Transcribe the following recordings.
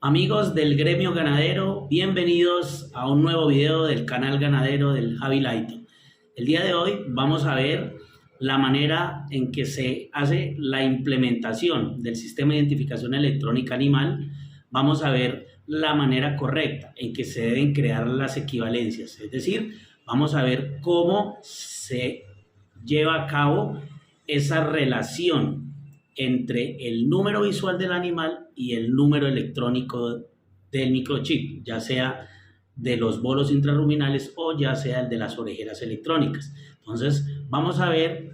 Amigos del gremio ganadero, bienvenidos a un nuevo video del canal ganadero del Javi Laito. El día de hoy vamos a ver la manera en que se hace la implementación del sistema de identificación electrónica animal. Vamos a ver la manera correcta en que se deben crear las equivalencias, es decir, vamos a ver cómo se lleva a cabo esa relación entre el número visual del animal y el número electrónico del microchip, ya sea de los bolos intrarruminales o ya sea el de las orejeras electrónicas. Entonces, vamos a ver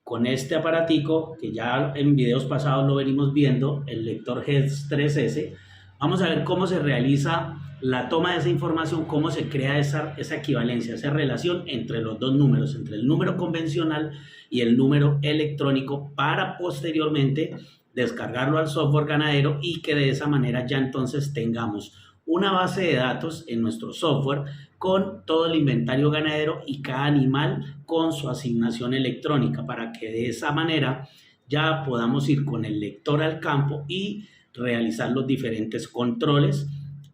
con este aparatico, que ya en videos pasados lo venimos viendo, el lector GES 3S, vamos a ver cómo se realiza la toma de esa información, cómo se crea esa equivalencia, esa relación entre los dos números, entre el número convencional y el número electrónico, para posteriormente descargarlo al software ganadero y que de esa manera ya entonces tengamos una base de datos en nuestro software con todo el inventario ganadero y cada animal con su asignación electrónica, para que de esa manera ya podamos ir con el lector al campo y realizar los diferentes controles.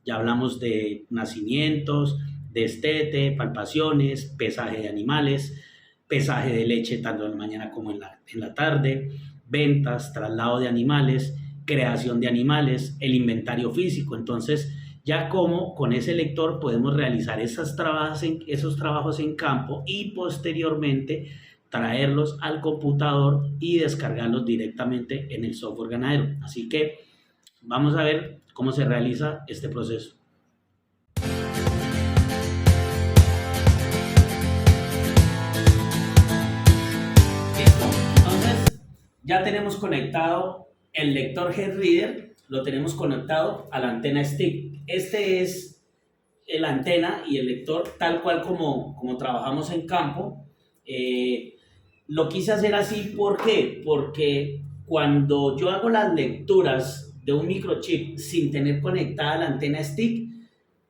Ya hablamos de nacimientos, destete, palpaciones, pesaje de animales, pesaje de leche tanto en la mañana como en la tarde, ventas, traslado de animales, creación de animales, el inventario físico. Entonces, ya como con ese lector podemos realizar esos trabajos en campo y posteriormente traerlos al computador y descargarlos directamente en el software ganadero. Así que vamos a ver cómo se realiza este proceso. Listo. Entonces, ya tenemos conectado el lector GeoReader, lo tenemos conectado a la antena stick. Este es la antena y el lector tal cual como trabajamos en campo. Lo quise hacer así, ¿por qué? Porque cuando yo hago las lecturas de un microchip sin tener conectada la antena stick,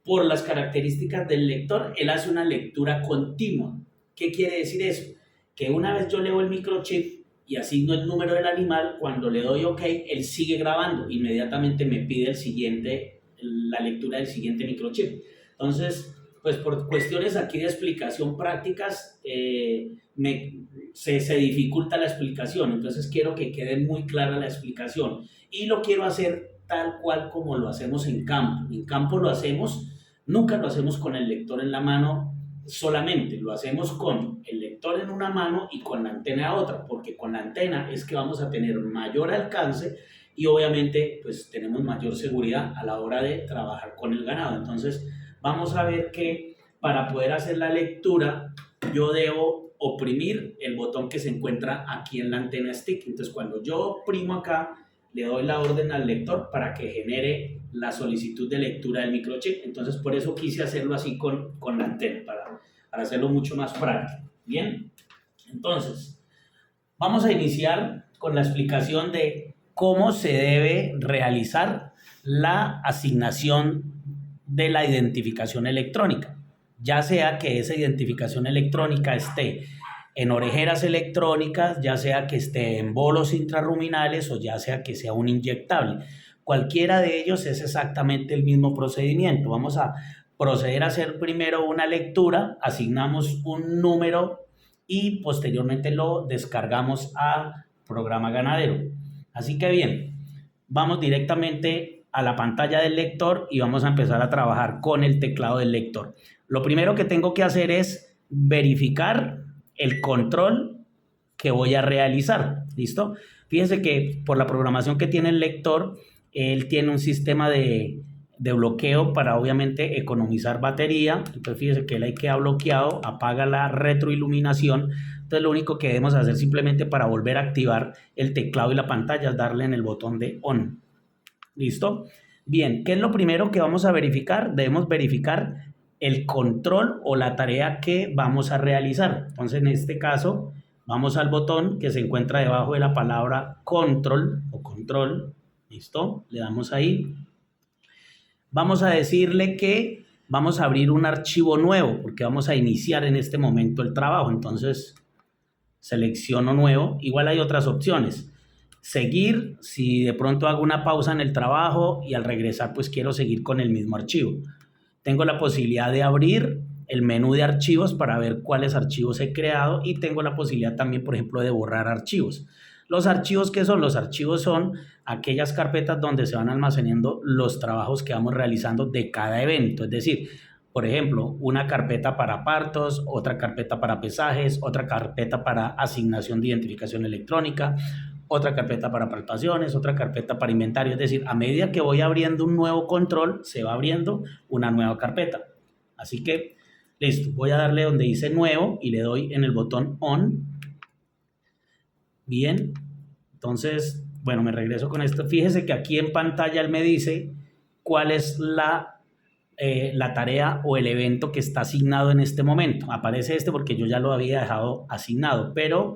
por las características del lector, él hace una lectura continua. ¿Qué quiere decir eso? Que una vez yo leo el microchip y asigno el número del animal, cuando le doy OK, él sigue grabando, inmediatamente me pide la lectura del siguiente microchip. Entonces, pues por cuestiones aquí de explicación prácticas, se dificulta la explicación, entonces quiero que quede muy clara la explicación y lo quiero hacer tal cual como lo hacemos en campo. En campo nunca lo hacemos con el lector en la mano solamente, lo hacemos con el lector en una mano y con la antena a otra, porque con la antena es que vamos a tener mayor alcance y obviamente pues tenemos mayor seguridad a la hora de trabajar con el ganado. Entonces vamos a ver que para poder hacer la lectura yo debo oprimir el botón que se encuentra aquí en la antena stick. Entonces cuando yo oprimo acá, le doy la orden al lector para que genere la solicitud de lectura del microchip. Entonces por eso quise hacerlo así con la antena, para hacerlo mucho más práctico. Bien, entonces vamos a iniciar con la explicación de cómo se debe realizar la asignación de la identificación electrónica, ya sea que esa identificación electrónica esté en orejeras electrónicas, ya sea que esté en bolos intrarruminales o ya sea que sea un inyectable. Cualquiera de ellos es exactamente el mismo procedimiento. Vamos a proceder a hacer primero una lectura, asignamos un número y posteriormente lo descargamos a programa ganadero. Así que bien, vamos directamente a la pantalla del lector y vamos a empezar a trabajar con el teclado del lector. Lo primero que tengo que hacer es verificar el control que voy a realizar. ¿Listo? Fíjense que por la programación que tiene el lector, él tiene un sistema de bloqueo para obviamente economizar batería. Entonces fíjense que él ahí queda bloqueado, apaga la retroiluminación. Entonces lo único que debemos hacer simplemente para volver a activar el teclado y la pantalla es darle en el botón de on. ¿Listo? Bien, ¿qué es lo primero que vamos a verificar? Debemos verificar el control o la tarea que vamos a realizar. Entonces en este caso vamos al botón que se encuentra debajo de la palabra control o control. ¿Listo? Le damos ahí. Vamos a decirle que vamos a abrir un archivo nuevo porque vamos a iniciar en este momento el trabajo. Entonces selecciono nuevo. Igual hay otras opciones. seguir, si de pronto hago una pausa en el trabajo y al regresar pues quiero seguir con el mismo archivo. Tengo la posibilidad de abrir el menú de archivos para ver cuáles archivos he creado y tengo la posibilidad también, por ejemplo, de borrar archivos. Los archivos, ¿qué son? Los archivos son aquellas carpetas donde se van almacenando los trabajos que vamos realizando de cada evento. Es decir, por ejemplo, una carpeta para partos, otra carpeta para pesajes, otra carpeta para asignación de identificación electrónica, otra carpeta para palpaciones, otra carpeta para inventario. Es decir, a medida que voy abriendo un nuevo control, se va abriendo una nueva carpeta. Así que, listo, voy a darle donde dice nuevo y le doy en el botón on. Bien, entonces, bueno, me regreso con esto. Fíjese que aquí en pantalla él me dice cuál es la tarea o el evento que está asignado en este momento. Aparece este porque yo ya lo había dejado asignado, pero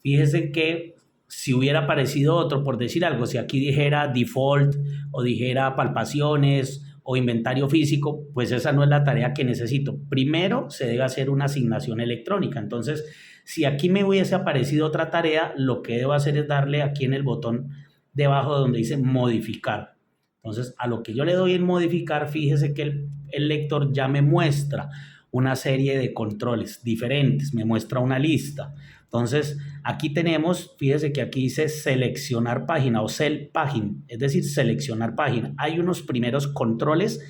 fíjese que si hubiera aparecido otro, por decir algo, si aquí dijera default o dijera palpaciones o inventario físico, pues esa no es la tarea que necesito. Primero se debe hacer una asignación electrónica. Entonces, si aquí me hubiese aparecido otra tarea, lo que debo hacer es darle aquí en el botón debajo donde dice modificar. Entonces, a lo que yo le doy en modificar, fíjese que el lector ya me muestra una serie de controles diferentes, me muestra una lista. Entonces, aquí tenemos, fíjese que aquí dice seleccionar página o Select Pagina, es decir, seleccionar página. Hay unos primeros controles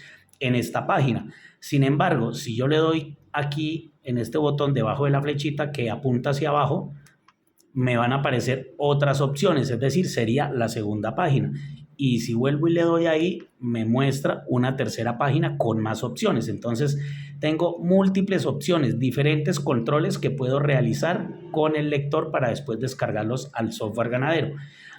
en esta página. Sin embargo, si yo le doy aquí en este botón debajo de la flechita que apunta hacia abajo, me van a aparecer otras opciones, es decir, sería la segunda página. Y si vuelvo y le doy ahí, me muestra una tercera página con más opciones. Entonces, tengo múltiples opciones, diferentes controles que puedo realizar con el lector para después descargarlos al software ganadero.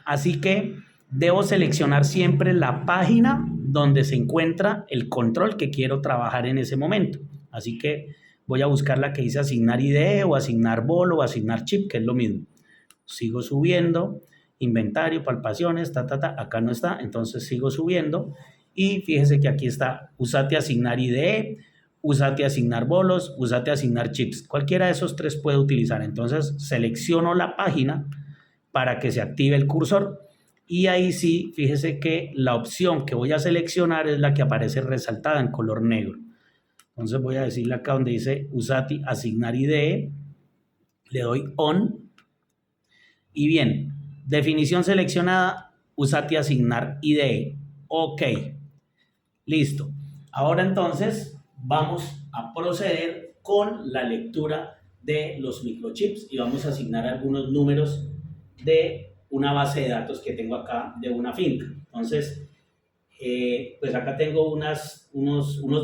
Así que debo seleccionar siempre la página donde se encuentra el control que quiero trabajar en ese momento. Así que voy a buscar la que dice asignar IDE o asignar bolo o asignar chip, que es lo mismo. Sigo subiendo, inventario, palpaciones, acá no está, entonces sigo subiendo y fíjese que aquí está, úsate asignar IDE, úsate asignar bolos, úsate asignar chips, cualquiera de esos tres puede utilizar. Entonces selecciono la página para que se active el cursor y ahí sí, fíjese que la opción que voy a seleccionar es la que aparece resaltada en color negro. Entonces voy a decirle acá donde dice usate asignar IDE, le doy on. Y bien, definición seleccionada, usate asignar IDE. Ok, listo. Ahora entonces vamos a proceder con la lectura de los microchips y vamos a asignar algunos números de una base de datos que tengo acá de una finca. Entonces, pues acá tengo unos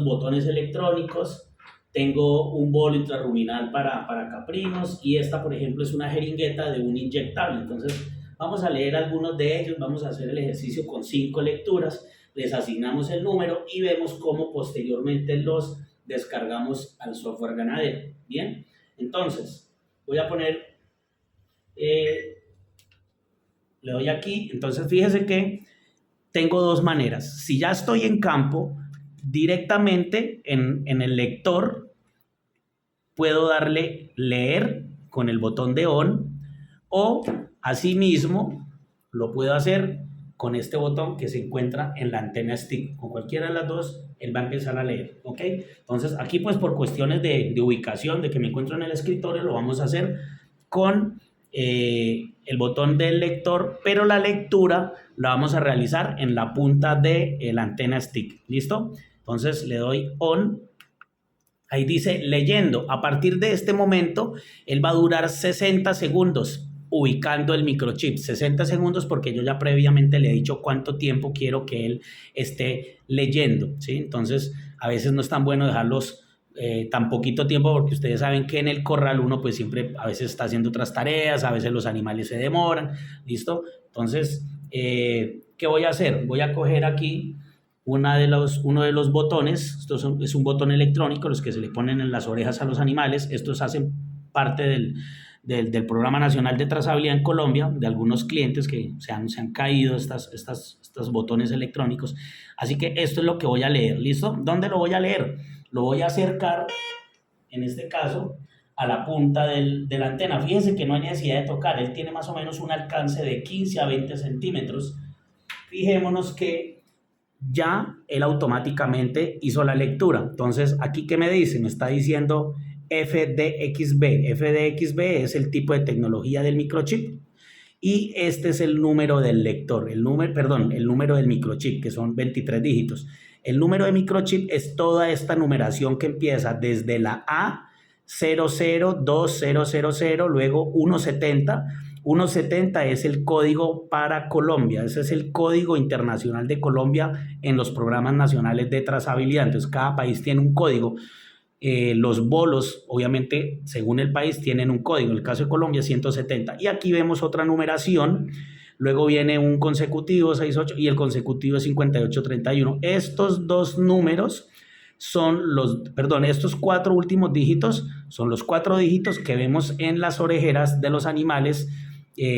botones electrónicos. Tengo un bolo intrarruminal para caprinos y esta, por ejemplo, es una jeringueta de un inyectable. Entonces, vamos a leer algunos de ellos, vamos a hacer el ejercicio con 5 lecturas, les asignamos el número y vemos cómo posteriormente los descargamos al software ganadero. Bien, entonces, voy a poner, le doy aquí, entonces fíjese que tengo dos maneras. Si ya estoy en campo, directamente en el lector puedo darle leer con el botón de on o asimismo lo puedo hacer con este botón que se encuentra en la antena stick. Con cualquiera de las dos, él va a empezar a leer, ¿ok? Entonces aquí pues por cuestiones de ubicación, de que me encuentro en el escritorio, lo vamos a hacer con el botón del lector, pero la lectura la vamos a realizar en la punta de la antena stick, ¿listo? Entonces le doy on. Ahí dice leyendo. A partir de este momento, él va a durar 60 segundos ubicando el microchip. 60 segundos porque yo ya previamente le he dicho cuánto tiempo quiero que él esté leyendo, ¿sí? Entonces, a veces no es tan bueno dejarlos tan poquito tiempo porque ustedes saben que en el corral uno pues siempre a veces está haciendo otras tareas, a veces los animales se demoran, ¿listo? Entonces, ¿qué voy a hacer? Voy a coger aquí uno de los botones. Esto es un botón electrónico, los que se le ponen en las orejas a los animales. Estos hacen parte del Programa Nacional de Trazabilidad en Colombia, de algunos clientes que se han caído estos botones electrónicos. Así que esto es lo que voy a leer, ¿listo? ¿Dónde lo voy a leer? Lo voy a acercar, en este caso, a la punta de la antena. Fíjense que no hay necesidad de tocar, él tiene más o menos un alcance de 15 a 20 centímetros. Fijémonos que ya él automáticamente hizo la lectura. Entonces, ¿aquí qué me dice? Me está diciendo FDXB. FDXB es el tipo de tecnología del microchip. Y este es el número del lector, el número del microchip, que son 23 dígitos. El número de microchip es toda esta numeración que empieza desde la A 002000, luego 170. 170 es el código para Colombia, ese es el código internacional de Colombia en los programas nacionales de trazabilidad. Entonces, cada país tiene un código. Los bolos, obviamente, según el país, tienen un código. En el caso de Colombia, 170. Y aquí vemos otra numeración. Luego viene un consecutivo, 68, y el consecutivo es 5831. Estos dos números son estos cuatro últimos dígitos son los 4 dígitos que vemos en las orejeras de los animales,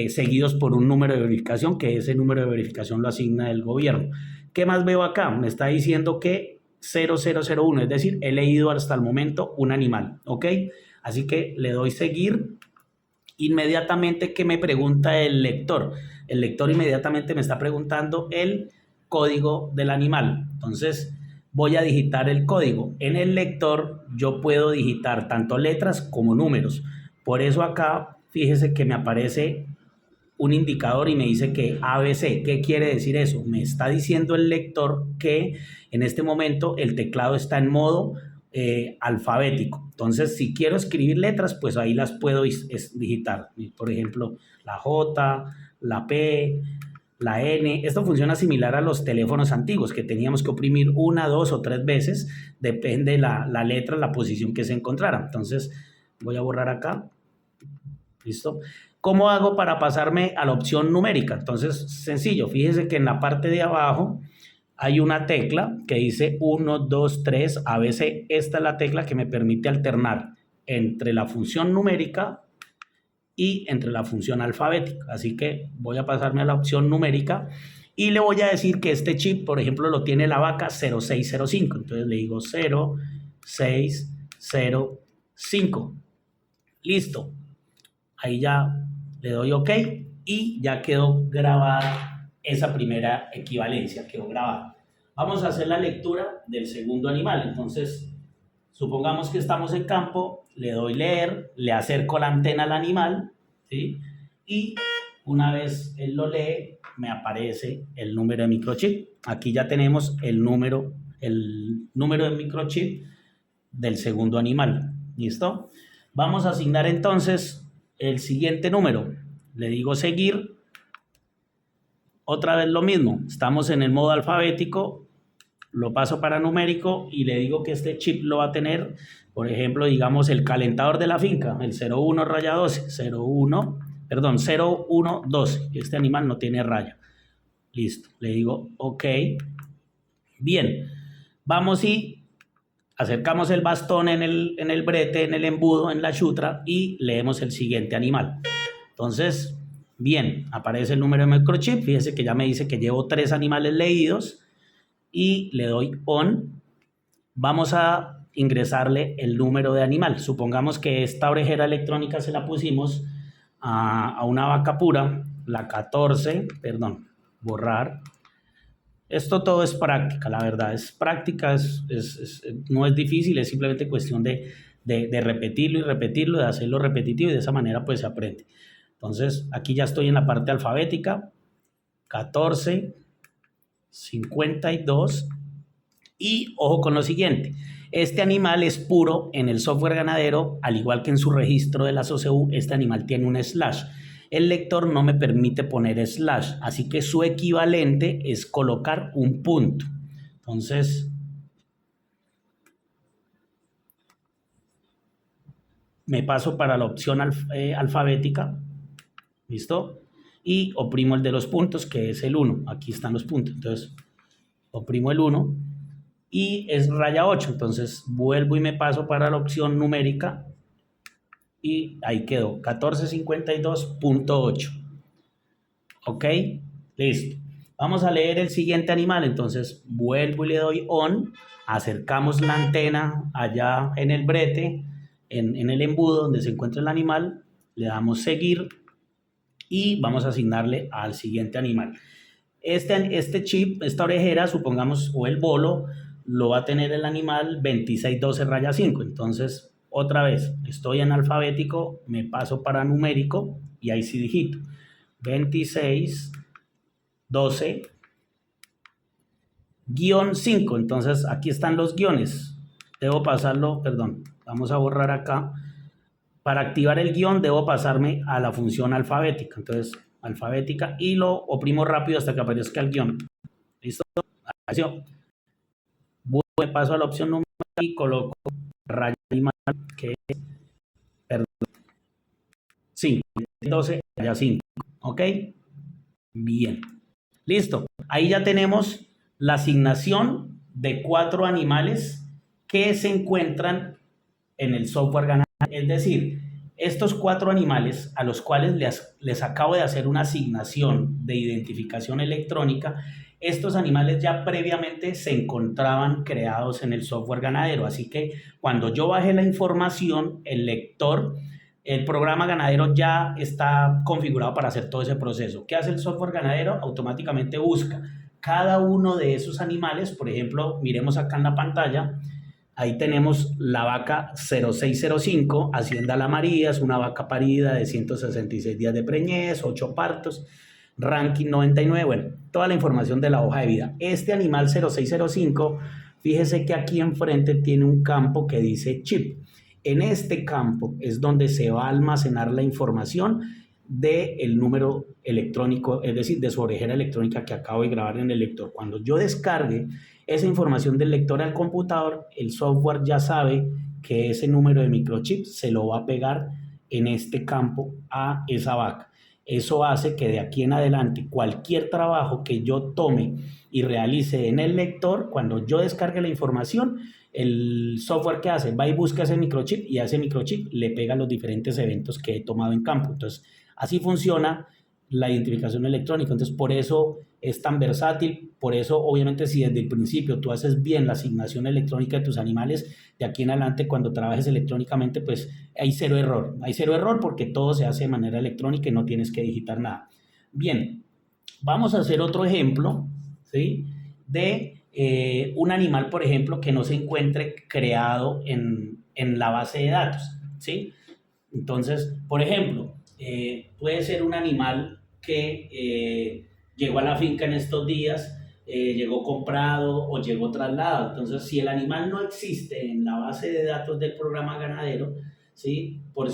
seguidos por un número de verificación, que ese número de verificación lo asigna el gobierno. ¿Qué más veo acá? Me está diciendo que 0001, es decir, he leído hasta el momento un animal, ¿ok? Así que le doy seguir. Inmediatamente, ¿qué me pregunta el lector? El lector inmediatamente me está preguntando el código del animal. Entonces, voy a digitar el código. En el lector yo puedo digitar tanto letras como números. Por eso acá, fíjese que me aparece un indicador y me dice que ABC. ¿Qué quiere decir eso? Me está diciendo el lector que en este momento el teclado está en modo alfabético. Entonces, si quiero escribir letras, pues ahí las puedo digitar. Por ejemplo, la J, la P, la N. Esto funciona similar a los teléfonos antiguos, que teníamos que oprimir 1, 2 o 3 veces, depende de la letra, la posición que se encontrara. Entonces, voy a borrar acá. ¿Listo? ¿Cómo hago para pasarme a la opción numérica? Entonces, sencillo, fíjese que en la parte de abajo hay una tecla que dice 1, 2, 3, ABC. Esta es la tecla que me permite alternar entre la función numérica y entre la función alfabética. Así que voy a pasarme a la opción numérica y le voy a decir que este chip, por ejemplo, lo tiene la vaca 0605. Entonces le digo 0605. Listo. Ahí ya le doy OK y ya quedó grabada esa primera equivalencia, quedó grabada. Vamos a hacer la lectura del segundo animal. Entonces, supongamos que estamos en campo, le doy leer, le acerco la antena al animal, ¿sí? Y una vez él lo lee, me aparece el número de microchip. Aquí ya tenemos el número de microchip del segundo animal. ¿Listo? Vamos a asignar entonces el siguiente número. Le digo seguir. Otra vez lo mismo. Estamos en el modo alfabético. Lo paso para numérico y le digo que este chip lo va a tener, por ejemplo, digamos el calentador de la finca, el 01-12, 0112. Este animal no tiene raya. Listo. Le digo OK. Bien. Vamos y acercamos el bastón en el brete, en el embudo, en la chutra y leemos el siguiente animal. Entonces, bien, aparece el número de microchip. Fíjese que ya me dice que llevo 3 animales leídos y le doy on. Vamos a ingresarle el número de animal. Supongamos que esta orejera electrónica se la pusimos a una vaca pura, la 14, borrar. Esto todo es práctica, la verdad, es práctica, no es difícil, es simplemente cuestión de repetirlo y repetirlo, de hacerlo repetitivo y de esa manera pues se aprende. Entonces, aquí ya estoy en la parte alfabética, 14, 52 y ojo con lo siguiente, este animal es puro en el software ganadero, al igual que en su registro de la SOCEU, este animal tiene un slash. El lector no me permite poner slash, así que su equivalente es colocar un punto. Entonces, me paso para la opción alfabética, ¿listo? Y oprimo el de los puntos, que es el 1. Aquí están los puntos. Entonces, oprimo el 1 y es raya 8. Entonces, vuelvo y me paso para la opción numérica y ahí quedó, 1452.8. ¿Ok? Listo. Vamos a leer el siguiente animal. Entonces, vuelvo y le doy on. Acercamos la antena allá en el brete en el embudo donde se encuentra el animal, le damos seguir y vamos a asignarle al siguiente animal. Este chip, esta orejera, supongamos, o el bolo, lo va a tener el animal 2612-5. Entonces, otra vez, estoy en alfabético, me paso para numérico y ahí sí digito 2612-5. Entonces, aquí están los guiones. Debo pasarlo, perdón, vamos a borrar acá. Para activar el guión debo pasarme a la función alfabética. Entonces, alfabética y lo oprimo rápido hasta que aparezca el guión. ¿Listo? Apareció. Me paso a la opción número y coloco raya animal, que es, perdón, 5, 12, raya 5. ¿Ok? Bien. Listo. Ahí ya tenemos la asignación de 4 animales que se encuentran en el software ganadero. Es decir, estos 4 animales a los cuales les acabo de hacer una asignación de identificación electrónica, estos animales ya previamente se encontraban creados en el software ganadero. Así que cuando yo bajé la información, el lector, el programa ganadero ya está configurado para hacer todo ese proceso. ¿Qué hace el software ganadero? Automáticamente busca cada uno de esos animales. Por ejemplo, miremos acá en la pantalla. Ahí tenemos la vaca 0605, Hacienda La María, es una vaca parida de 166 días de preñez, 8 partos, ranking 99, bueno, toda la información de la hoja de vida. Este animal 0605, fíjese que aquí enfrente tiene un campo que dice chip. En este campo es donde se va a almacenar la información del número electrónico, es decir, de su orejera electrónica que acabo de grabar en el lector. Cuando yo descargue esa información del lector al computador, el software ya sabe que ese número de microchip se lo va a pegar en este campo a esa vaca. Eso hace que de aquí en adelante cualquier trabajo que yo tome y realice en el lector, cuando yo descargue la información, el software que hace va y busca ese microchip y a ese microchip le pega los diferentes eventos que he tomado en campo. Entonces, así funciona la identificación electrónica. Entonces, por eso es tan versátil, por eso obviamente si desde el principio tú haces bien la asignación electrónica de tus animales, de aquí en adelante cuando trabajes electrónicamente, pues hay cero error porque todo se hace de manera electrónica y no tienes que digitar nada. Bien, vamos a hacer otro ejemplo, ¿sí? De un animal, por ejemplo, que no se encuentre creado en la base de datos, ¿sí? Entonces, por ejemplo, puede ser un animal que llegó a la finca en estos días, llegó comprado o llegó trasladado. Entonces, si el animal no existe en la base de datos del programa ganadero, ¿sí? Por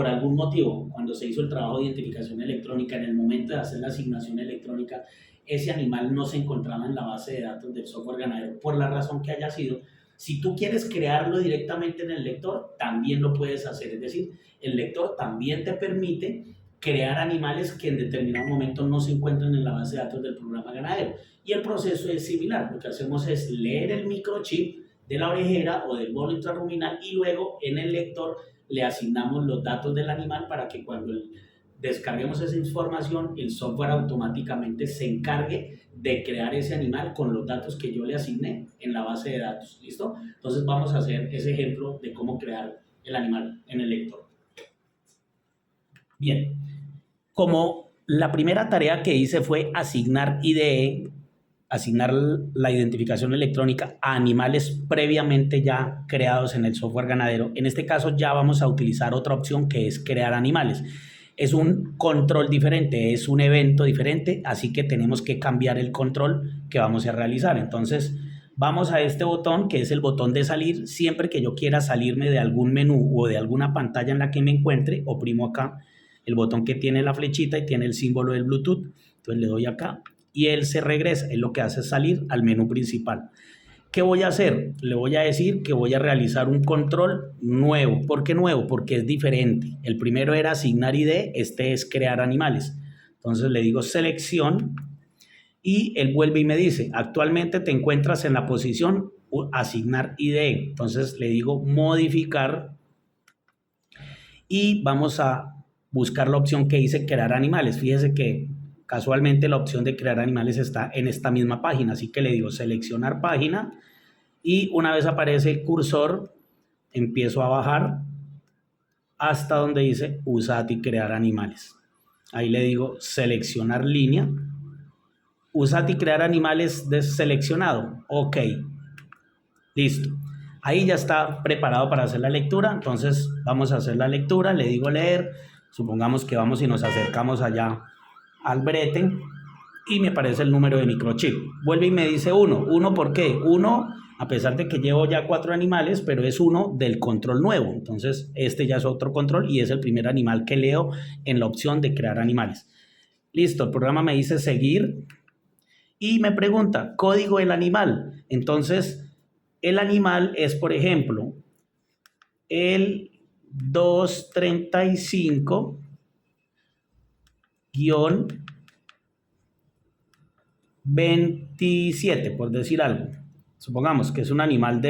algún motivo, cuando se hizo el trabajo de identificación electrónica, en el momento de hacer la asignación electrónica, ese animal no se encontraba en la base de datos del software ganadero, por la razón que haya sido. Si tú quieres crearlo directamente en el lector, también lo puedes hacer. Es decir, el lector también te permite crear animales que en determinado momento no se encuentran en la base de datos del programa ganadero. Y el proceso es similar. Lo que hacemos es leer el microchip de la orejera o del bolo intrarruminal y luego en el lector le asignamos los datos del animal para que cuando descarguemos esa información, el software automáticamente se encargue de crear ese animal con los datos que yo le asigné en la base de datos. ¿Listo? Entonces vamos a hacer ese ejemplo de cómo crear el animal en el lector. Bien, como la primera tarea que hice fue asignar IDE, asignar la identificación electrónica a animales previamente ya creados en el software ganadero, en este caso ya vamos a utilizar otra opción que es crear animales. Es un control diferente, es un evento diferente, así que tenemos que cambiar el control que vamos a realizar. Entonces, vamos a este botón que es el botón de salir. Siempre que yo quiera salirme de algún menú o de alguna pantalla en la que me encuentre, oprimo acá el botón que tiene la flechita y tiene el símbolo del Bluetooth. Entonces le doy acá y él se regresa. Él lo que hace es salir al menú principal. ¿Qué voy a hacer? Le voy a decir que voy a realizar un control nuevo. ¿Por qué nuevo? Porque es diferente. El primero era asignar ID, este es crear animales. Entonces le digo selección y él vuelve y me dice, actualmente te encuentras en la posición asignar ID. Entonces le digo modificar y vamos a buscar la opción que dice crear animales. Fíjese que casualmente la opción de crear animales está en esta misma página, así que le digo seleccionar página y una vez aparece el cursor empiezo a bajar hasta donde dice USAT y crear animales. Ahí le digo seleccionar línea. USAT y crear animales deseleccionado. Ok. Listo. Ahí ya está preparado para hacer la lectura. Entonces vamos a hacer la lectura. Le digo leer. Supongamos que vamos y nos acercamos allá al brete y me aparece el número de microchip. Vuelve y me dice 1. ¿1 por qué? 1, a pesar de que llevo ya 4 animales, pero es 1 del control nuevo. Entonces este ya es otro control y es el primer animal que leo en la opción de crear animales. Listo, el programa me dice seguir y me pregunta código del animal. Entonces el animal es, por ejemplo, el 235 27, por decir algo. Supongamos que es un animal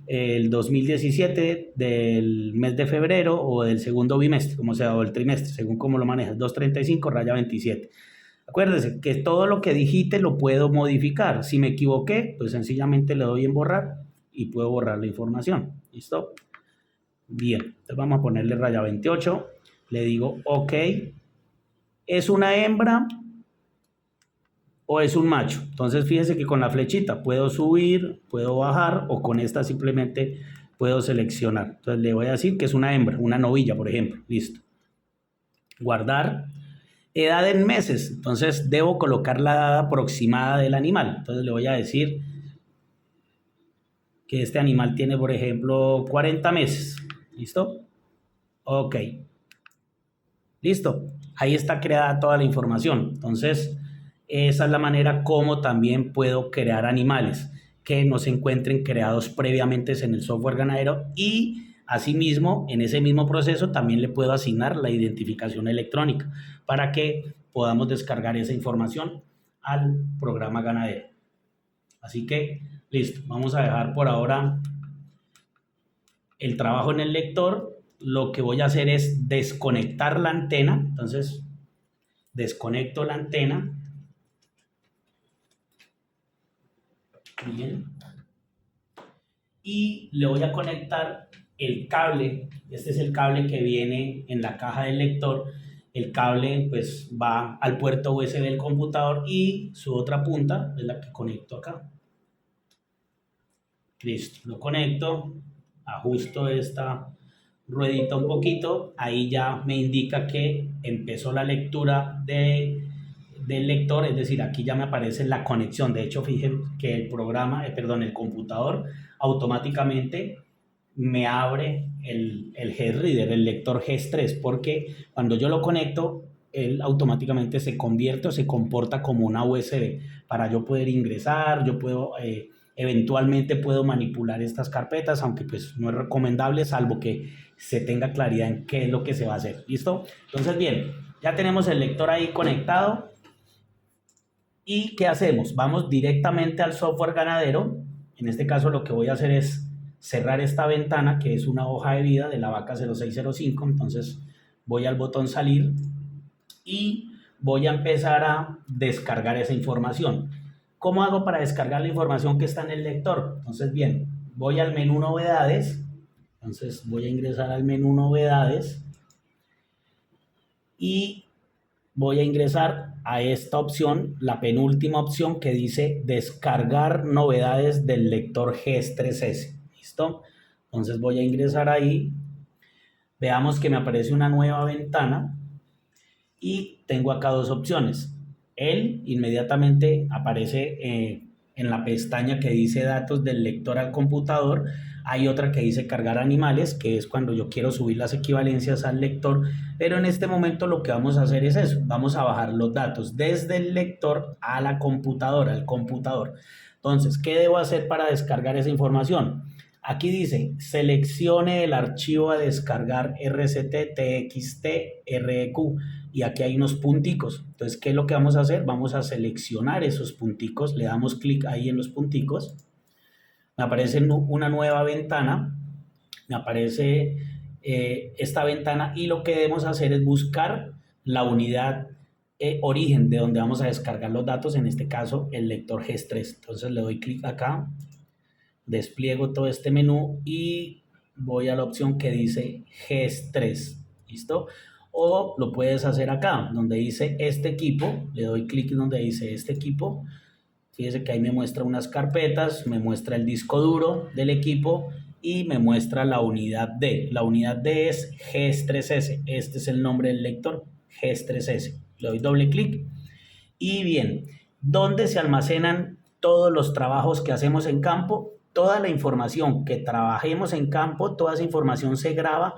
el 2017, del mes de febrero o del segundo bimestre, como sea, o el trimestre, según cómo lo manejas, 235-27. Acuérdese que todo lo que digite lo puedo modificar. Si me equivoqué, pues sencillamente le doy en borrar y puedo borrar la información. ¿Listo? Bien, entonces vamos a ponerle raya 28. Le digo OK. ¿Es una hembra o es un macho? Entonces fíjese que con la flechita puedo subir, puedo bajar, o con esta simplemente puedo seleccionar. Entonces le voy a decir que es una hembra, una novilla, por ejemplo. Listo. Guardar. Edad en meses. Entonces debo colocar la edad aproximada del animal. Entonces le voy a decir que este animal tiene, por ejemplo, 40 meses. ¿Listo? OK. Listo. Ahí está creada toda la información. Entonces, esa es la manera como también puedo crear animales que no se encuentren creados previamente en el software ganadero, y asimismo en ese mismo proceso también le puedo asignar la identificación electrónica para que podamos descargar esa información al programa ganadero. Así que listo, vamos a dejar por ahora el trabajo en el lector. Lo que voy a hacer es desconectar la antena. Entonces desconecto la antena. Bien. Y le voy a conectar el cable. Este es el cable que viene en la caja del lector. El cable pues va al puerto USB del computador y su otra punta es la que conecto acá. Listo, lo conecto, ajusto esta ruedita un poquito, ahí ya me indica que empezó la lectura del lector, es decir, aquí ya me aparece la conexión. De hecho, fíjense que el programa, el computador automáticamente me abre el GESReader, el lector GES3, porque cuando yo lo conecto, él automáticamente se convierte o se comporta como una USB para yo poder ingresar. Yo puedo eventualmente puedo manipular estas carpetas, aunque pues no es recomendable, salvo que se tenga claridad en qué es lo que se va a hacer. ¿Listo? Entonces, bien, ya tenemos el lector ahí conectado. ¿Y qué hacemos? Vamos directamente al software ganadero. En este caso lo que voy a hacer es cerrar esta ventana, que es una hoja de vida de la vaca 0605. Entonces voy al botón salir y voy a empezar a descargar esa información. ¿Cómo hago para descargar la información que está en el lector? Entonces, bien, voy al menú novedades. Entonces voy a ingresar al menú novedades y voy a ingresar a esta opción, la penúltima opción que dice descargar novedades del lector GES3S. ¿Listo? Entonces voy a ingresar ahí. Veamos que me aparece una nueva ventana y tengo acá dos opciones. Él inmediatamente aparece en la pestaña que dice datos del lector al computador. Hay otra que dice cargar animales, que es cuando yo quiero subir las equivalencias al lector, pero en este momento lo que vamos a hacer es eso, vamos a bajar los datos desde el lector a la computadora, al computador. Entonces, ¿qué debo hacer para descargar esa información? Aquí dice, seleccione el archivo a descargar RCT-TXT-REQ, y aquí hay unos punticos. Entonces, ¿qué es lo que vamos a hacer? Vamos a seleccionar esos punticos, le damos clic ahí en los punticos. Me aparece una nueva ventana, me aparece esta ventana, y lo que debemos hacer es buscar la unidad origen de donde vamos a descargar los datos, en este caso el lector GES3. Entonces le doy clic acá, despliego todo este menú y voy a la opción que dice GES3, ¿listo? O lo puedes hacer acá, donde dice este equipo, le doy clic en donde dice este equipo. Fíjese que ahí me muestra unas carpetas, me muestra el disco duro del equipo y me muestra la unidad D. La unidad D es GES3S, este es el nombre del lector, GES3S. Le doy doble clic y bien, ¿dónde se almacenan todos los trabajos que hacemos en campo? Toda la información que trabajemos en campo, toda esa información se graba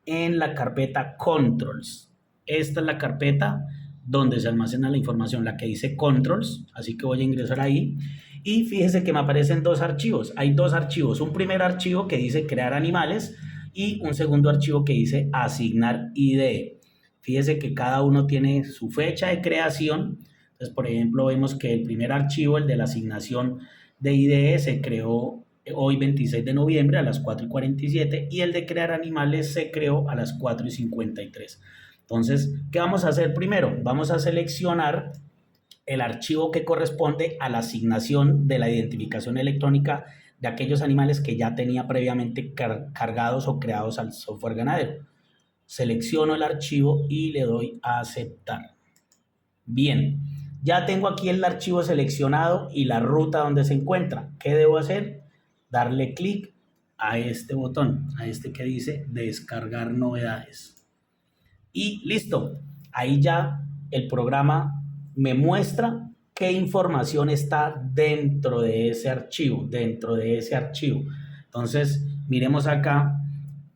en la carpeta Controls. Esta es la carpeta donde se almacena la información, la que dice Controls, así que voy a ingresar ahí. Y fíjese que me aparecen dos archivos. Hay dos archivos, un primer archivo que dice crear animales y un segundo archivo que dice asignar IDE. Fíjese que cada uno tiene su fecha de creación. Entonces, por ejemplo, vemos que el primer archivo, el de la asignación de IDE, se creó hoy 26 de noviembre a las 4:47 y el de crear animales se creó a las 4:53. Entonces, ¿qué vamos a hacer primero? Vamos a seleccionar el archivo que corresponde a la asignación de la identificación electrónica de aquellos animales que ya tenía previamente cargados o creados al software ganadero. Selecciono el archivo y le doy a aceptar. Bien, ya tengo aquí el archivo seleccionado y la ruta donde se encuentra. ¿Qué debo hacer? Darle clic a este botón, a este que dice descargar novedades. Y listo, ahí ya el programa me muestra qué información está dentro de ese archivo, Entonces, miremos acá.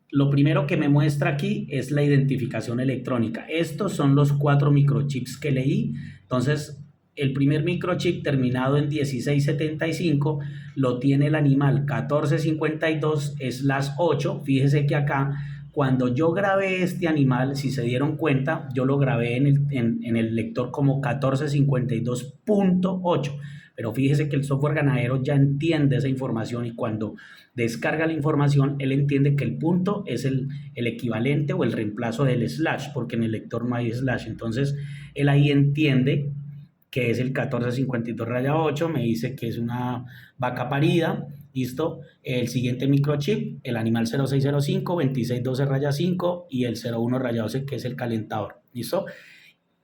Lo primero que me muestra aquí es la identificación electrónica. Estos son los 4 microchips que leí. Entonces, el primer microchip terminado en 1675 lo tiene el animal 1452/8. Fíjese que acá, cuando yo grabé este animal, si se dieron cuenta, yo lo grabé en el lector como 1452.8. Pero fíjese que el software ganadero ya entiende esa información y cuando descarga la información, él entiende que el punto es el equivalente o el reemplazo del slash, porque en el lector no hay slash. Entonces, él ahí entiende que es el 1452/8, me dice que es una vaca parida, listo. El siguiente microchip, el animal 0605, 2612/5 y el 01/12, que es el calentador, listo.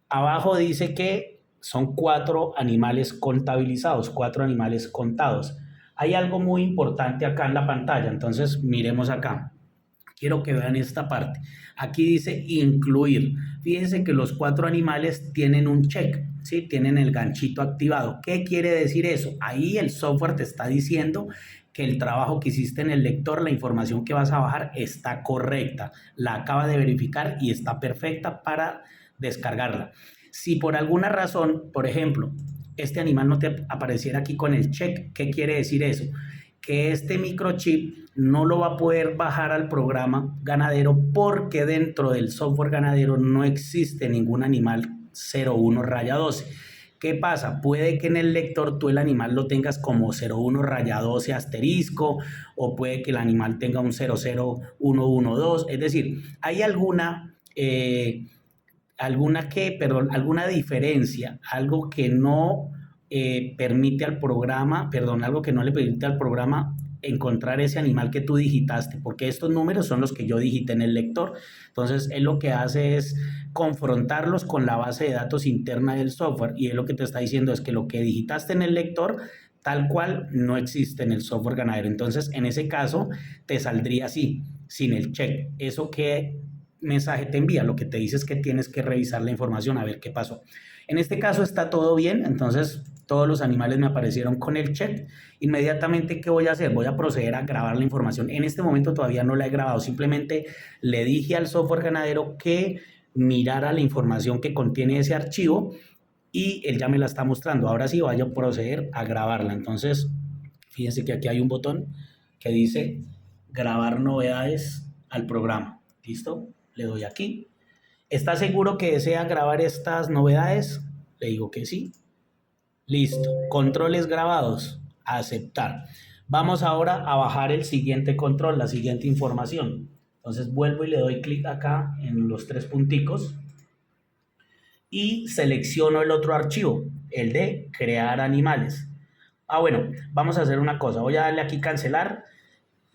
Abajo dice que son 4 animales contabilizados, 4 animales contados. Hay algo muy importante acá en la pantalla, entonces miremos acá. Quiero que vean esta parte. Aquí dice incluir. Fíjense que los 4 animales tienen un check, ¿sí? Tienen el ganchito activado. ¿Qué quiere decir eso? Ahí el software te está diciendo que el trabajo que hiciste en el lector, la información que vas a bajar está correcta. La acaba de verificar y está perfecta para descargarla. Si por alguna razón, por ejemplo, este animal no te apareciera aquí con el check, ¿qué quiere decir eso? Que este microchip no lo va a poder bajar al programa ganadero porque dentro del software ganadero no existe ningún animal 01/12. ¿Qué pasa? Puede que en el lector tú el animal lo tengas como 01/12 asterisco o puede que el animal tenga un 00112. Es decir, hay alguna diferencia, algo que no permite al programa, algo que no le permite al programa encontrar ese animal que tú digitaste, porque estos números son los que yo digité en el lector. Entonces, él lo que hace es confrontarlos con la base de datos interna del software y él lo que te está diciendo es que lo que digitaste en el lector tal cual no existe en el software ganadero. Entonces, en ese caso, te saldría así, sin el check. Eso que mensaje te envía, lo que te dice es que tienes que revisar la información a ver qué pasó. En este caso está todo bien, entonces todos los animales me aparecieron con el check. Inmediatamente, ¿qué voy a hacer? Voy a proceder a grabar la información. En este momento todavía no la he grabado, simplemente le dije al software ganadero que mirara la información que contiene ese archivo y él ya me la está mostrando. Ahora sí voy a proceder a grabarla. Entonces, fíjense que aquí hay un botón que dice grabar novedades al programa. ¿Listo? Le doy aquí. ¿Está seguro que desea grabar estas novedades? Le digo que sí. Listo. Controles grabados. Aceptar. Vamos ahora a bajar el siguiente control, la siguiente información. Entonces vuelvo y le doy clic acá en los 3 punticos y selecciono el otro archivo, el de crear animales. Bueno, vamos a hacer una cosa. Voy a darle aquí cancelar.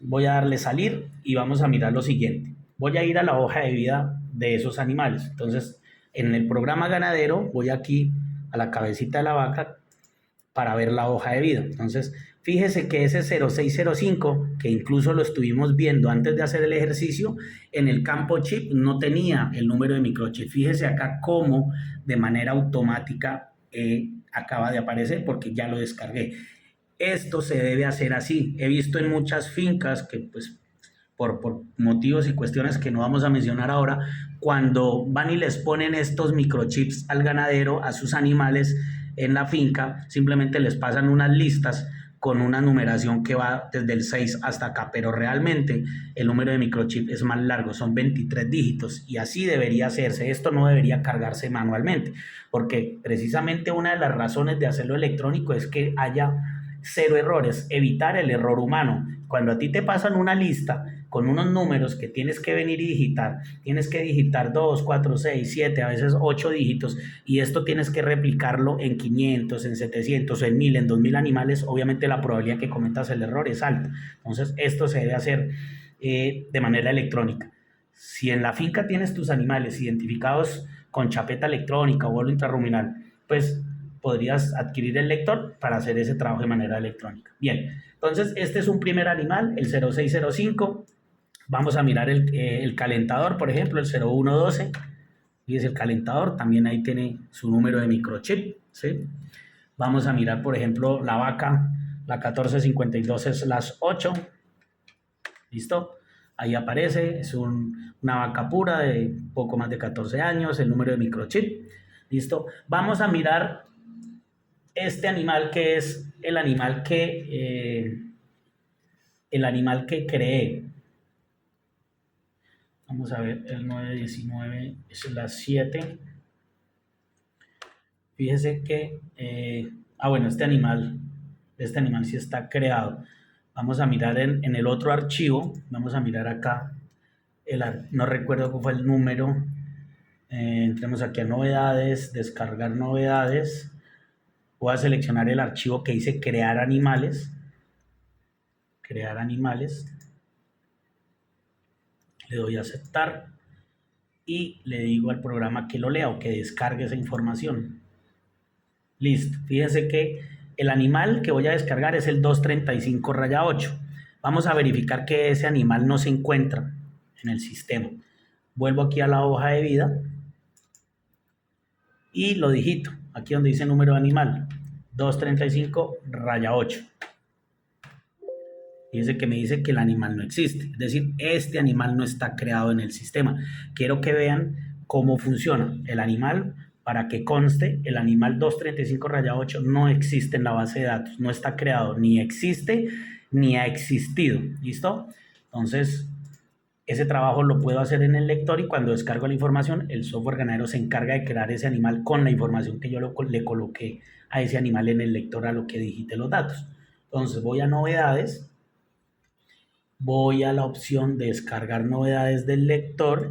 voy a darle salir y vamos a mirar lo siguiente. Voy a ir a la hoja de vida de esos animales. Entonces, en el programa ganadero, voy aquí a la cabecita de la vaca para ver la hoja de vida. Entonces, fíjese que ese 0605, que incluso lo estuvimos viendo antes de hacer el ejercicio, en el campo chip no tenía el número de microchip. Fíjese acá cómo de manera automática acaba de aparecer porque ya lo descargué. Esto se debe hacer así. He visto en muchas fincas que pues por motivos y cuestiones que no vamos a mencionar ahora, cuando van y les ponen estos microchips al ganadero, a sus animales en la finca, simplemente les pasan unas listas con una numeración que va desde el 6 hasta acá, pero realmente el número de microchip es más largo, son 23 dígitos y así debería hacerse. Esto no debería cargarse manualmente, porque precisamente una de las razones de hacerlo electrónico es que haya cero errores, evitar el error humano. Cuando a ti te pasan una lista con unos números que tienes que venir y digitar, tienes que digitar 2, 4, 6, 7, a veces 8 dígitos, y esto tienes que replicarlo en 500, en 700, en 1000, en 2000 animales, obviamente la probabilidad que cometas el error es alta. Entonces, esto se debe hacer de manera electrónica. Si en la finca tienes tus animales identificados con chapeta electrónica o bolo intrarruminal, pues podrías adquirir el lector para hacer ese trabajo de manera electrónica. Bien, entonces este es un primer animal, el 0605. Vamos a mirar el calentador, por ejemplo, el 0112. Y es el calentador, también ahí tiene su número de microchip, ¿sí? Vamos a mirar, por ejemplo, la vaca, la 1452/8. ¿Listo? Ahí aparece, es una vaca pura de poco más de 14 años, el número de microchip. ¿Listo? Vamos a mirar este animal que es el animal que creé. Vamos a ver, el 919 es las 7. Fíjese que, bueno, este animal sí está creado. Vamos a mirar en el otro archivo, vamos a mirar acá, no recuerdo cuál fue el número. Entremos aquí a novedades, descargar novedades. Voy a seleccionar el archivo que dice crear animales. Crear animales. Le doy a aceptar y le digo al programa que lo lea o que descargue esa información. Listo. Fíjense que el animal que voy a descargar es el 235/8. Vamos a verificar que ese animal no se encuentra en el sistema. Vuelvo aquí a la hoja de vida y lo digito. Aquí donde dice número de animal, 235/8. Fíjense que me dice que el animal no existe, es decir, este animal no está creado en el sistema. Quiero que vean cómo funciona el animal para que conste, el animal 235/8 no existe en la base de datos, no está creado, ni existe, ni ha existido, ¿listo? Entonces, ese trabajo lo puedo hacer en el lector y cuando descargo la información, el software ganadero se encarga de crear ese animal con la información que yo le coloqué a ese animal en el lector a lo que digite los datos. Entonces, voy a novedades. Voy a la opción de descargar novedades del lector,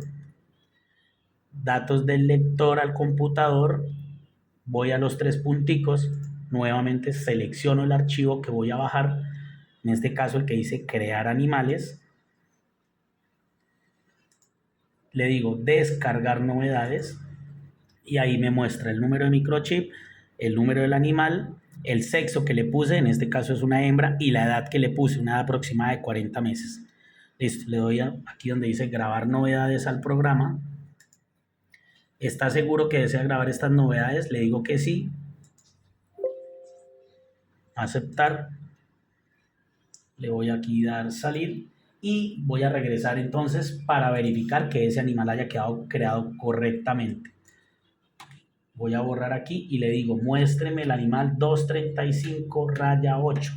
datos del lector al computador, voy a los 3 punticos, nuevamente selecciono el archivo que voy a bajar, en este caso el que dice crear animales, le digo descargar novedades y ahí me muestra el número de microchip, el número del animal, el sexo que le puse, en este caso es una hembra, y la edad que le puse, una edad aproximada de 40 meses. Listo, le doy aquí donde dice grabar novedades al programa. ¿Está seguro que desea grabar estas novedades? Le digo que sí. Aceptar. Le voy aquí a dar salir y voy a regresar entonces para verificar que ese animal haya quedado creado correctamente. Voy a borrar aquí y le digo, muéstreme el animal 235/8.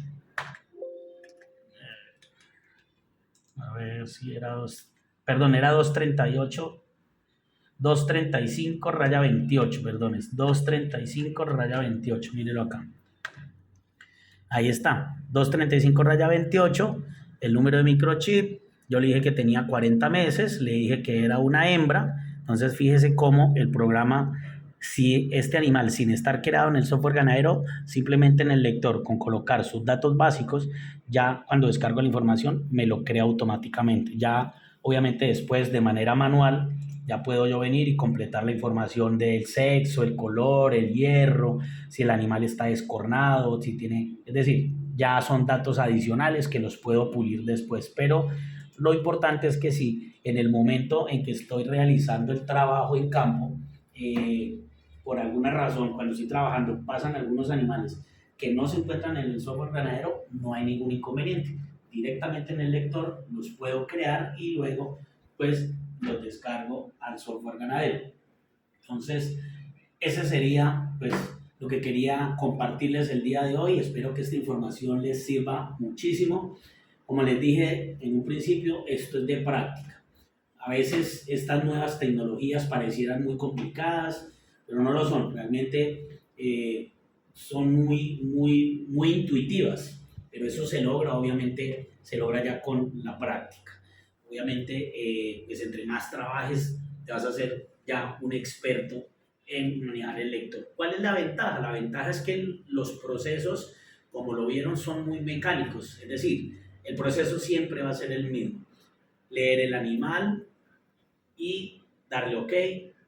A ver si era era 235/28, perdón, es 235/28, mírelo acá. Ahí está, 235/28, el número de microchip, yo le dije que tenía 40 meses, le dije que era una hembra, entonces fíjese cómo el programa si este animal, sin estar creado en el software ganadero, simplemente en el lector, con colocar sus datos básicos, ya cuando descargo la información, me lo crea automáticamente. Ya, obviamente, después de manera manual, ya puedo yo venir y completar la información del sexo, el color, el hierro, si el animal está descornado, si tiene, es decir, ya son datos adicionales que los puedo pulir después, pero lo importante es que si en el momento en que estoy realizando el trabajo en campo, eh, por alguna razón, cuando estoy trabajando, pasan algunos animales que no se encuentran en el software ganadero, no hay ningún inconveniente. Directamente en el lector los puedo crear y luego pues los descargo al software ganadero. Entonces, ese sería pues lo que quería compartirles el día de hoy. Espero que esta información les sirva muchísimo. Como les dije en un principio, esto es de práctica. A veces estas nuevas tecnologías parecieran muy complicadas, pero no lo son. Realmente son muy intuitivas, pero eso se logra, obviamente, se logra ya con la práctica. Obviamente, pues entre más trabajes, te vas a hacer ya un experto en manejar el lector. ¿Cuál es la ventaja? La ventaja es que los procesos, como lo vieron, son muy mecánicos, es decir, el proceso siempre va a ser el mismo. Leer el animal y darle OK,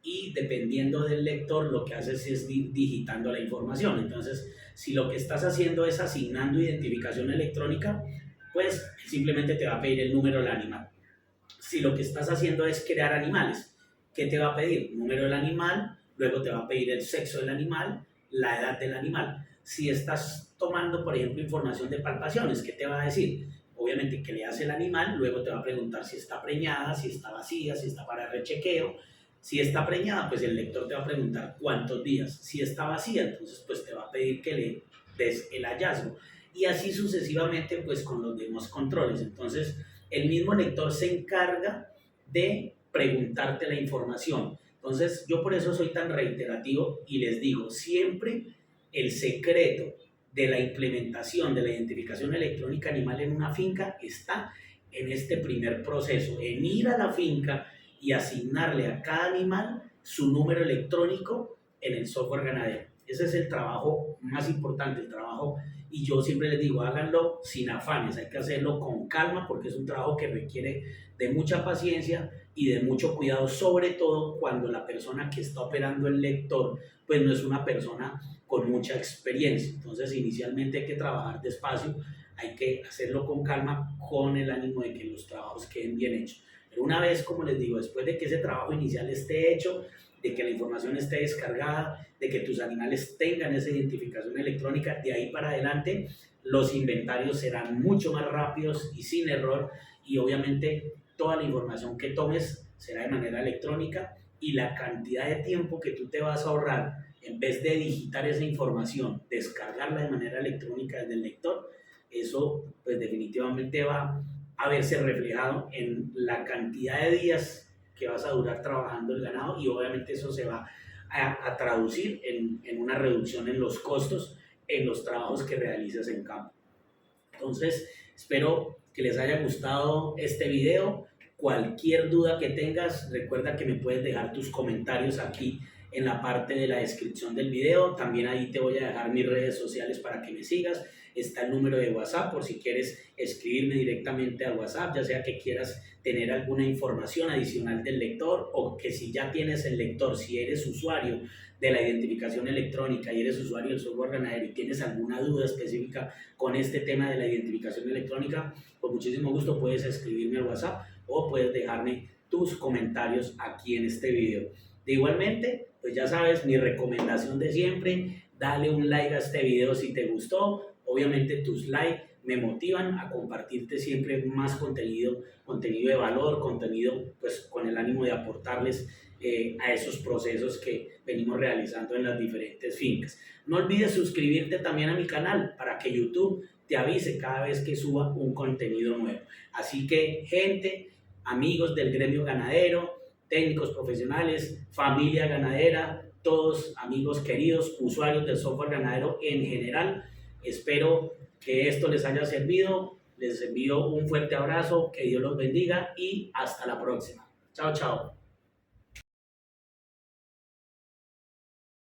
y dependiendo del lector lo que haces es digitando la información. Entonces, si lo que estás haciendo es asignando identificación electrónica, pues simplemente te va a pedir el número del animal. Si lo que estás haciendo es crear animales, ¿qué te va a pedir? Número del animal, luego te va a pedir el sexo del animal, la edad del animal. Si estás tomando, por ejemplo, información de palpaciones, ¿qué te va a decir? Obviamente que le hace el animal, luego te va a preguntar si está preñada, si está vacía, si está para rechequeo. Si está preñada, pues el lector te va a preguntar cuántos días. Si está vacía, entonces pues te va a pedir que le des el hallazgo. Y así sucesivamente pues con los demás controles. Entonces el mismo lector se encarga de preguntarte la información. Entonces yo por eso soy tan reiterativo y les digo, siempre el secreto de la implementación de la identificación electrónica animal en una finca está en este primer proceso, en ir a la finca y asignarle a cada animal su número electrónico en el software ganadero. Ese es el trabajo más importante, el trabajo, y yo siempre les digo, háganlo sin afanes, hay que hacerlo con calma porque es un trabajo que requiere de mucha paciencia y de mucho cuidado, sobre todo cuando la persona que está operando el lector pues no es una persona con mucha experiencia. Entonces inicialmente hay que trabajar despacio, hay que hacerlo con calma, con el ánimo de que los trabajos queden bien hechos. Pero una vez, como les digo, después de que ese trabajo inicial esté hecho, de que la información esté descargada, de que tus animales tengan esa identificación electrónica, de ahí para adelante los inventarios serán mucho más rápidos y sin error, y obviamente toda la información que tomes será de manera electrónica, y la cantidad de tiempo que tú te vas a ahorrar en vez de digitar esa información, descargarla de manera electrónica desde el lector, eso pues definitivamente va a verse reflejado en la cantidad de días que vas a durar trabajando el ganado, y obviamente eso se va a traducir en una reducción en los costos en los trabajos que realizas en campo. Entonces, espero que les haya gustado este video. Cualquier duda que tengas, recuerda que me puedes dejar tus comentarios aquí en la parte de la descripción del video. También ahí te voy a dejar mis redes sociales para que me sigas. Está el número de WhatsApp por si quieres escribirme directamente al WhatsApp, ya sea que quieras tener alguna información adicional del lector, o que si ya tienes el lector, si eres usuario de la identificación electrónica y eres usuario del software ganadero y tienes alguna duda específica con este tema de la identificación electrónica, con muchísimo gusto puedes escribirme al WhatsApp o puedes dejarme tus comentarios aquí en este video. De igualmente, pues ya sabes, mi recomendación de siempre, dale un like a este video si te gustó. Obviamente tus likes me motivan a compartirte siempre más contenido de valor, contenido pues con el ánimo de aportarles a esos procesos que venimos realizando en las diferentes fincas. No olvides suscribirte también a mi canal para que YouTube te avise cada vez que suba un contenido nuevo. Así que, gente, amigos del gremio ganadero, técnicos profesionales, familia ganadera, todos amigos queridos, usuarios del software ganadero en general, espero que esto les haya servido. Les envío un fuerte abrazo, que Dios los bendiga y hasta la próxima. Chao, chao.